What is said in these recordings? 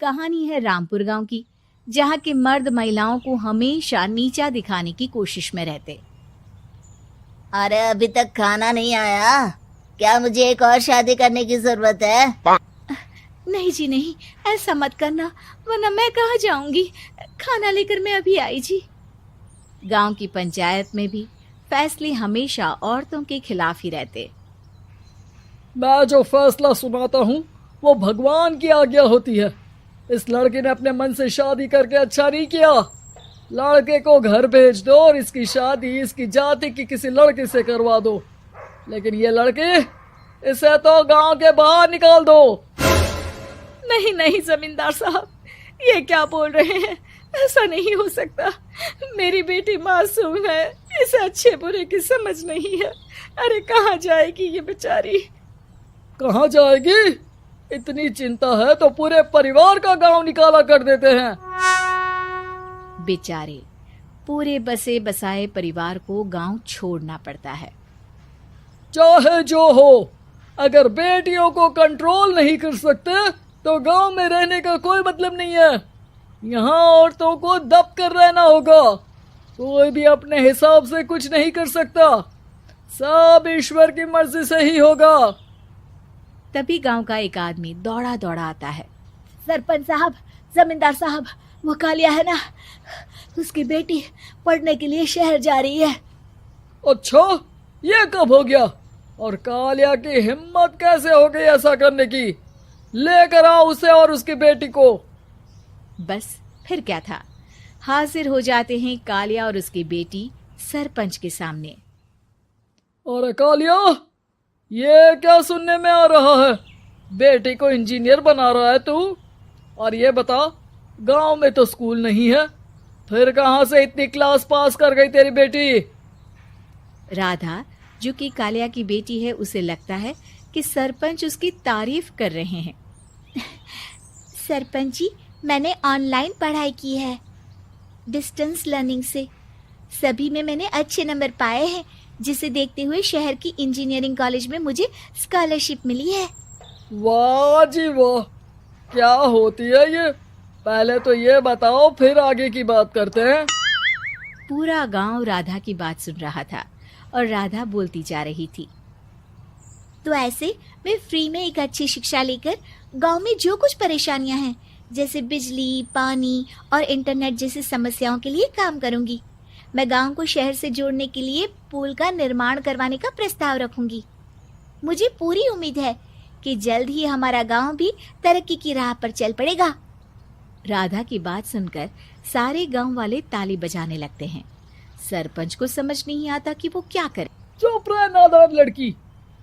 कहानी है रामपुर गांव की, जहां के मर्द महिलाओं को हमेशा नीचा दिखाने की कोशिश में रहते। अरे अभी तक खाना नहीं आया क्या? मुझे एक और शादी करने की जरूरत है। नहीं जी नहीं, ऐसा मत करना, वरना मैं कहाँ जाऊंगी। खाना लेकर मैं अभी आई जी। गांव की पंचायत में भी फैसले हमेशा औरतों के खिलाफ ही रहते। मैं जो फैसला सुनाता हूँ वो भगवान की आज्ञा होती है। इस लड़के ने अपने मन से शादी करके अच्छा नहीं किया। लड़के को घर भेज दो और इसकी शादी इसकी जाति की किसी लड़के से करवा दो, लेकिन ये लड़की, इसे तो गांव के बाहर निकाल दो। नहीं नहीं जमींदार साहब, ये क्या बोल रहे हैं? ऐसा नहीं हो सकता। मेरी बेटी मासूम है, इसे अच्छे बुरे की समझ नहीं है। अरे कहाँ जाएगी ये बेचारी? कहाँ जाएगी? इतनी चिंता है तो पूरे परिवार का गांव निकाला कर देते हैं। बेचारे पूरे बसे बसाए परिवार को गांव छोड़ना पड़ता है। चाहे जो हो, अगर बेटियों को कंट्रोल नहीं कर सकते तो गांव में रहने का कोई मतलब नहीं है। यहाँ औरतों को दब कर रहना होगा। कोई भी अपने हिसाब से कुछ नहीं कर सकता, सब ईश्वर की मर्जी से ही होगा। तभी गांव का एक आदमी दौड़ा दौड़ा आता है। सरपंच साहब, जमींदार साहब, वो कालिया है ना, उसकी बेटी पढ़ने के लिए शहर जा रही है। अच्छा, ये कब हो गया? और कालिया की हिम्मत कैसे हो गई ऐसा करने की? लेकर आओ उसे और उसकी बेटी को। बस फिर क्या था, हाजिर हो जाते हैं कालिया और उसकी बेटी सरपंच के सामने। अरे कालिया, ये क्या सुनने में आ रहा है? बेटी को इंजीनियर बना रहा है तू? और ये बता, गांव में तो स्कूल नहीं है, फिर कहां से इतनी क्लास पास कर गई तेरी बेटी? राधा, जो कि कालिया की बेटी है, उसे लगता है कि सरपंच उसकी तारीफ कर रहे हैं। सरपंच जी, मैंने ऑनलाइन पढ़ाई की है, डिस्टेंस लर्निंग से। सभी में मैंने अच्छे नंबर पाए हैं, जिसे देखते हुए शहर की इंजीनियरिंग कॉलेज में मुझे स्कॉलरशिप मिली है। वाह जी वाह, क्या होती है ये? पहले तो ये बताओ, फिर आगे की बात करते हैं। पूरा गांव राधा की बात सुन रहा था और राधा बोलती जा रही थी। तो ऐसे मैं फ्री में एक अच्छी शिक्षा लेकर गांव में जो कुछ परेशानियां हैं, जैसे बिजली, पानी और इंटरनेट जैसी समस्याओं के लिए काम करूंगी। मैं गांव को शहर से जोड़ने के लिए पुल का निर्माण करवाने का प्रस्ताव रखूंगी। मुझे पूरी उम्मीद है कि जल्द ही हमारा गांव भी तरक्की की राह पर चल पड़ेगा। राधा की बात सुनकर सारे गांव वाले ताली बजाने लगते हैं। सरपंच को समझ नहीं आता कि वो क्या करे। चुप रह नादान लड़की,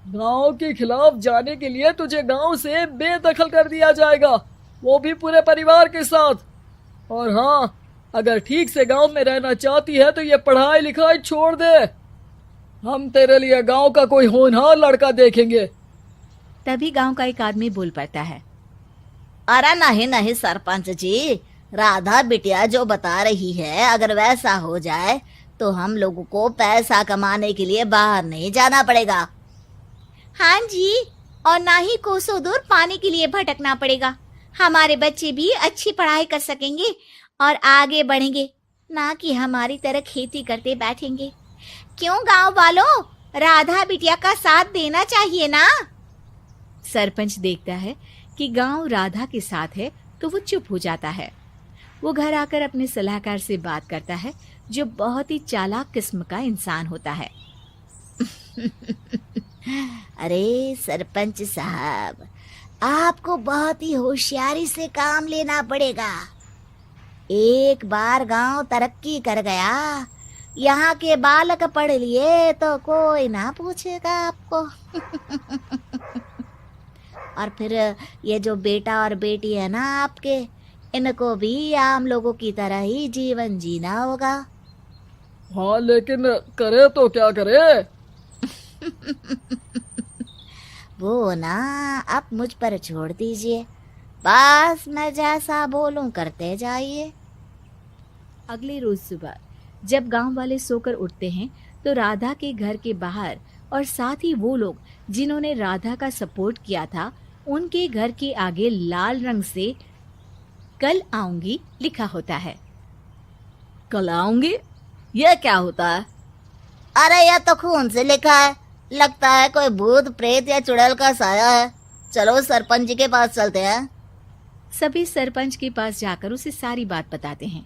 गांव के खिलाफ जाने के लिए तुझे गांव से बेदखल कर दिया जाएगा, वो भी पूरे परिवार के साथ। और हाँ, अगर ठीक से गांव में रहना चाहती है तो ये पढ़ाई लिखाई छोड़ दे। हम तेरे लिए गांव का कोई होनहार लड़का देखेंगे। तभी गांव का एक आदमी बोल पड़ता है। अरे नहीं नहीं सरपंच जी, राधा बिटिया जो बता रही है, अगर वैसा हो जाए तो हम लोगों को पैसा कमाने के लिए बाहर नहीं जाना पड़ेगा। हाँ जी, और ना ही कोसों दूर पानी के लिए भटकना पड़ेगा। हमारे बच्चे भी अच्छी पढ़ाई कर सकेंगे और आगे बढ़ेंगे, ना कि हमारी तरह खेती करते बैठेंगे। क्यों गांव वालों, राधा बिटिया का साथ देना चाहिए ना। सरपंच देखता है कि गांव राधा के साथ है तो वो चुप हो जाता है। वो घर आकर अपने सलाहकार से बात करता है, जो बहुत ही चालाक किस्म का इंसान होता है। अरे सरपंच साहब, आपको बहुत ही होशियारी से काम लेना पड़ेगा। एक बार गांव तरक्की कर गया, यहाँ के बालक पढ़ लिए तो कोई ना पूछेगा आपको। और फिर ये जो बेटा और बेटी है ना आपके, इनको भी आम लोगों की तरह ही जीवन जीना होगा। हाँ, लेकिन करे तो क्या करे? वो ना आप मुझ पर छोड़ दीजिए, बस मैं जैसा बोलूं करते जाइए। अगले रोज सुबह जब गांव वाले सोकर उठते हैं तो राधा के घर के बाहर और साथ ही वो लोग जिन्होंने राधा का सपोर्ट किया था, उनके घर के आगे लाल रंग से कल आऊंगी लिखा होता है। कल आऊंगी, यह क्या होता है? अरे यह तो खून से लिखा है, लगता है कोई भूत प्रेत या चुड़ैल का साया है। चलो सरपंच जी के पास चलते हैं। सभी सरपंच के पास जाकर उसे सारी बात बताते हैं।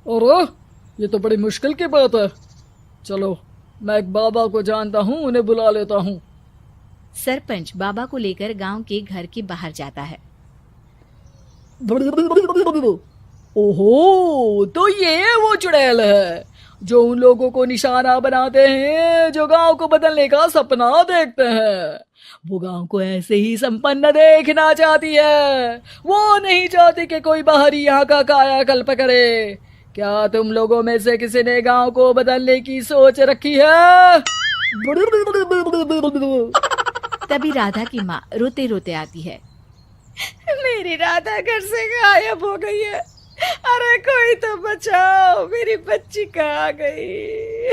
अरे ये तो बड़ी मुश्किल की बात है। चलो मैं एक बाबा को जानता हूँ, उन्हें बुला लेता हूँ। सरपंच बाबा को लेकर गांव के घर के बाहर जाता है। ओहो, तो ये वो चुड़ैल है जो उन लोगों को निशाना बनाते हैं जो गांव को बदलने का सपना देखते हैं। वो गांव को ऐसे ही संपन्न देखना चाहती है, वो नहीं चाहती कि कोई बाहरी यहाँ का कायाकल्प करे। क्या तुम लोगों में से किसी ने गांव को बदलने की सोच रखी है? तभी राधा की माँ रोते रोते आती है। मेरी राधा घर से गायब हो गई है। अरे कोई तो बचाओ, मेरी बच्ची कहाँ गई?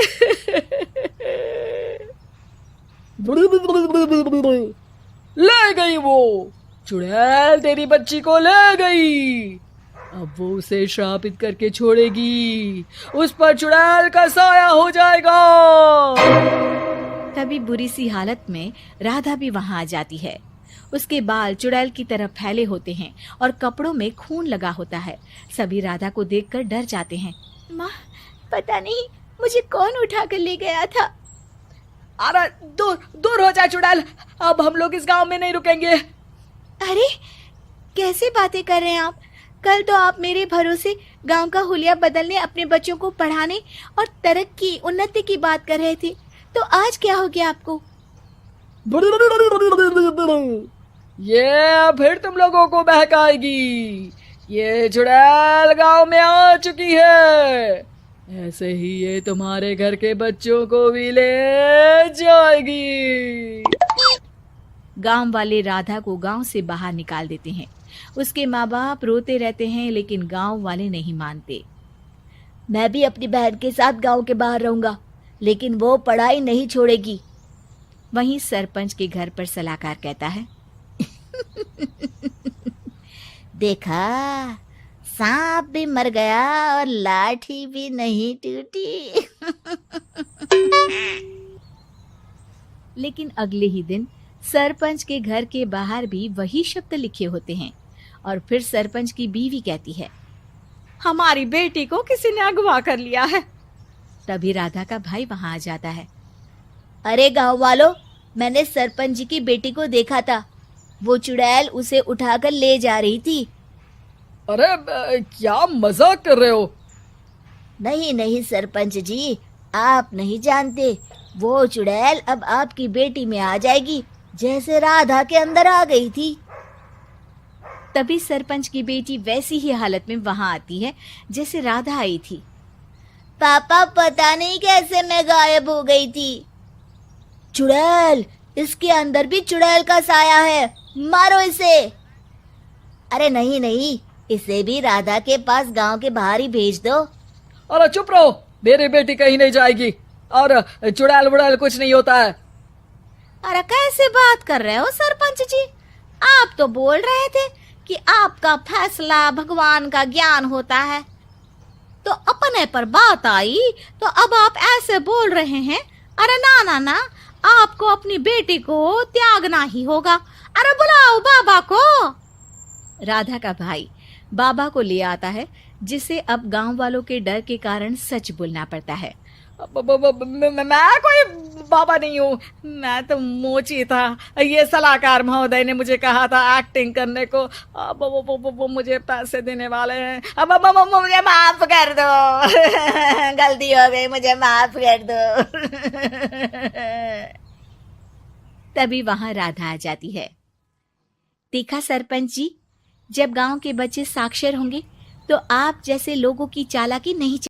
ले गई वो चुड़ैल, तेरी बच्ची को ले गई। अब वो उसे श्रापित करके छोड़ेगी, उस पर चुड़ैल का साया हो जाएगा। तभी बुरी सी हालत में राधा भी वहां आ जाती है। उसके बाल चुड़ैल की तरह फैले होते हैं और कपड़ों में खून लगा होता है। सभी राधा को देखकर डर जाते हैं। माँ, पता नहीं मुझे कौन उठा कर ले गया था। अरे दूर दूर हो जा चुड़ैल, अब हम लोग इस गांव में नहीं रुकेंगे। अरे कैसे बातें कर रहे हैं आप? कल तो आप मेरे भरोसे गांव का हुलिया बदलने, अपने बच्चों को पढ़ाने और तरक्की उन्नति की बात कर रहे थे, तो आज क्या हो गया आपको? ये फिर तुम लोगों को बहकाएगी। ये चुड़ैल गांव में आ चुकी है, ऐसे ही ये तुम्हारे घर के बच्चों को भी ले जाएगी। गांव वाले राधा को गांव से बाहर निकाल देते हैं। उसके माँ बाप रोते रहते हैं, लेकिन गांव वाले नहीं मानते। मैं भी अपनी बहन के साथ गांव के बाहर रहूंगा, लेकिन वो पढ़ाई नहीं छोड़ेगी। वहीं सरपंच के घर पर सलाहकार कहता है। देखा, सांप भी मर गया और लाठी भी नहीं टूटी। लेकिन अगले ही दिन सरपंच के घर के बाहर भी वही शब्द लिखे होते हैं। और फिर सरपंच की बीवी कहती है, हमारी बेटी को किसी ने अगवा कर लिया है। तभी राधा का भाई वहां आ जाता है। अरे गांव वालों, मैंने सरपंच जी की बेटी को देखा था। वो चुड़ैल उसे उठाकर ले जा रही थी। अरे क्या मजाक कर रहे हो? नहीं नहीं सरपंच जी, आप नहीं जानते। वो चुड़ैल अब आपकी बेटी में आ जाएगी, जैसे राधा के अंदर आ गई थी। तभी सरपंच की बेटी वैसी ही हालत में वहां आती है जैसे राधा आई थी। पापा, पता नहीं कैसे मैं गायब हो गई थी। चुड़ैल, इसके अंदर भी चुड़ैल का साया है, मारो इसे। अरे नहीं नहीं, इसे भी राधा के पास गांव के बाहर ही भेज दो। अरे चुप रहो, मेरी बेटी कहीं नहीं जाएगी और चुड़ैल वुड़ैल कुछ नहीं होता है। अरे कैसे बात कर रहे हो सरपंच जी? आप तो बोल रहे थे कि आपका फैसला भगवान का ज्ञान होता है, तो अपने पर बात आई तो अब आप ऐसे बोल रहे हैं। अरे ना ना ना, आपको अपनी बेटी को त्यागना ही होगा। अरे बुलाओ बाबा को। राधा का भाई बाबा को ले आता है, जिसे अब गांव वालों के डर के कारण सच बोलना पड़ता है। मैं कोई बाबा नहीं हूँ, मैं तो मोची था। ये सलाहकार महोदय ने मुझे कहा था एक्टिंग करने को। अब वो मुझे पैसे देने वाले हैं। अब मुझे माफ कर दो। गलती हो गई, मुझे माफ कर दो। तभी वहां राधा आ जाती है। देखा सरपंच जी, जब गांव के बच्चे साक्षर होंगे तो आप जैसे लोगों की चालाकी नहीं